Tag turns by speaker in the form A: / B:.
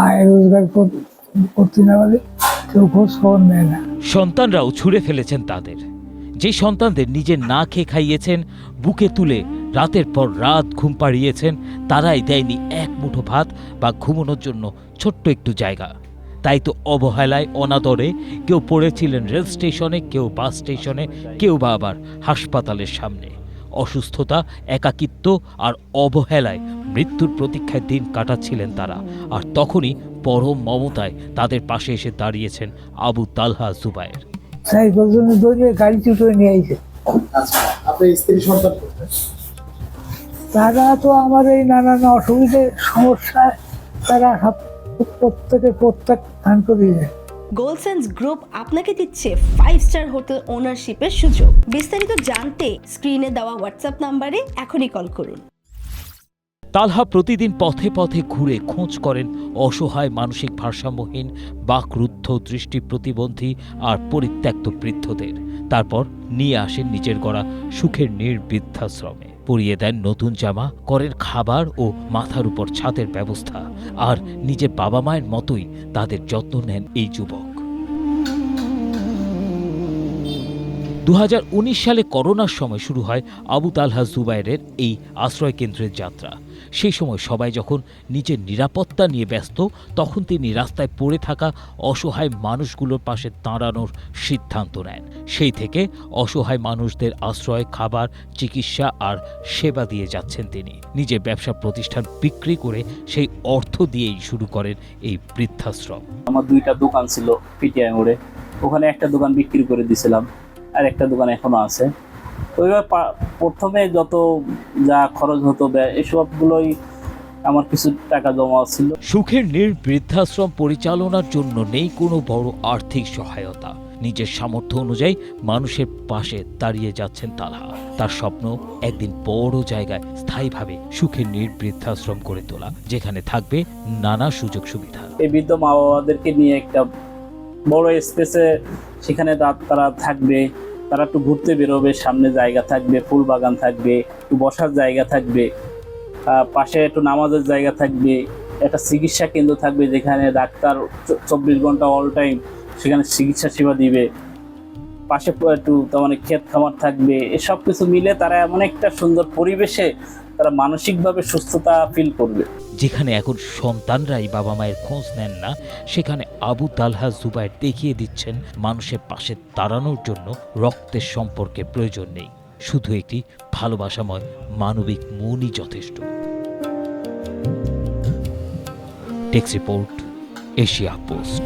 A: আয় রোজগার করতে না পারে কেউ খোঁজ খবর নেয় না।
B: সন্তানরাও ছুঁড়ে ফেলেছেন তাদের। যে সন্তানদের নিজে না খেয়ে খাইয়েছেন, বুকে তুলে রাতের পর রাত ঘুম পাড়িয়েছেন, তারাই দেয়নি এক মুঠো ভাত বা ঘুমানোর জন্য ছোট্ট একটু জায়গা। তাই তো অবহেলায়, অনাদরে কেউ পড়েছিলেন রেল স্টেশনে, কেউ বাস স্টেশনে, কেউ বা আবার হাসপাতালের সামনে। অসুস্থতা, একাকিত্ব আর অবহেলায় মৃত্যুর প্রতীক্ষায় দিন কাটাচ্ছিলেন তারা। আর তখনই পরম মমতায় তাদের পাশে এসে দাঁড়িয়েছেন আবু তালহা জুবায়ের।
A: সাইকেল জন্য দৌড়ে গাড়ি চুটো নিয়ে আইছে।
C: আচ্ছা, আপনার স্ত্রী সন্তান
A: তারা তো আমার এই নানান অসুবিধে সমস্যায় তারা প্রত্যেক ধান করে যায়।
D: গোলসেন্স গ্রুপ আপনাকে দিচ্ছে 5 স্টার হোটেল ওনারশিপের সুযোগ। বিস্তারিত জানতে স্ক্রিনে দেওয়া হোয়াটসঅ্যাপ নাম্বারে এখনই কল করুন।
B: তালহা প্রতিদিন পথে পথে ঘুরে খোঁজ করেন অসহায়, মানসিক ভারসাম্যহীন, বাকরুদ্ধ, দৃষ্টি প্রতিবন্ধী আর পরিত্যক্ত বৃদ্ধদের। তারপর নিয়ে আসেন নিজের গড়া সুখের নির্বৃদ্ধাশ্রমে। পরিয়ে দেন নতুন জামা, করেন খাবার ও মাথার উপর ছাদের ব্যবস্থা। আর নিজের বাবা মায়ের মতোই তাদের যত্ন নেন এই যুবক। 2019 সালে করোনার সময় শুরু হয় আবু তালহা জুবায়েরের এই আশ্রয় কেন্দ্রের যাত্রা। সেই সময় সবাই যখন নিজের নিরাপত্তা নিয়ে ব্যস্ত, তখন তিনি রাস্তায় পড়ে থাকা অসহায় মানুষগুলোর পাশে দাঁড়ানোর সিদ্ধান্ত নেন। সেই থেকে অসহায় মানুষদের আশ্রয়, খাবার, চিকিৎসা আর সেবা দিয়ে যাচ্ছেন তিনি। নিজের ব্যবসা প্রতিষ্ঠান বিক্রি করে সেই অর্থ দিয়েই শুরু করেন এই বৃদ্ধাশ্রম।
E: আমার 2টা দোকান ছিল পিটিআই মোড়ে, ওখানে একটা দোকান বিক্রি করে দিয়েছিলাম, আর একটা দোকান এখনো আছে। ওইভাবে প্রথমে যত যা খরচ হতো এসবগুলোই আমার কিছু টাকা জমা ছিল।
B: সুখের নির্বৃদ্ধাশ্রম পরিচালনার জন্য নেই কোনো বড় আর্থিক সহায়তা। নিজের সামর্থ্য অনুযায়ী মানুষের পাশে দাঁড়িয়ে যাচ্ছেন তালহা। তার স্বপ্ন একদিন বড় জায়গায় স্থায়ীভাবে সুখের নির্বৃদ্ধাশ্রম করে তোলা, যেখানে থাকবে নানা সুযোগ সুবিধা।
E: এই বৃদ্ধ মা বাবাদেরকে নিয়ে একটা বড় স্পেসে সেখানে তারা থাকবে, তারা একটু ঘুরতে বেরোবে, সামনে জায়গা থাকবে, ফুল বাগান থাকবে, একটু বসার জায়গা থাকবে, পাশে একটু নামাজের জায়গা থাকবে, একটা চিকিৎসা কেন্দ্র থাকবে যেখানে ডাক্তার 24 ঘন্টা অল টাইম সেখানে চিকিৎসা সেবা দিবে, পাশে একটু মানে ক্ষেত খামার থাকবে। এসব কিছু মিলে তারা এমন একটা সুন্দর পরিবেশে তারা মানসিকভাবে সুস্থতা ফিল করবে।
B: যেখানে এখন সন্তানরাই বাবা মায়ের খোঁজ নেন না, সেখানে আবু তালহা জুবায়ের দেখিয়ে দিচ্ছেন মানুষের পাশে দাঁড়ানোর জন্য রক্তের সম্পর্কের প্রয়োজন নেই, শুধু একটি ভালোবাসাময় মানবিক মনই যথেষ্ট। Text report, Asia post.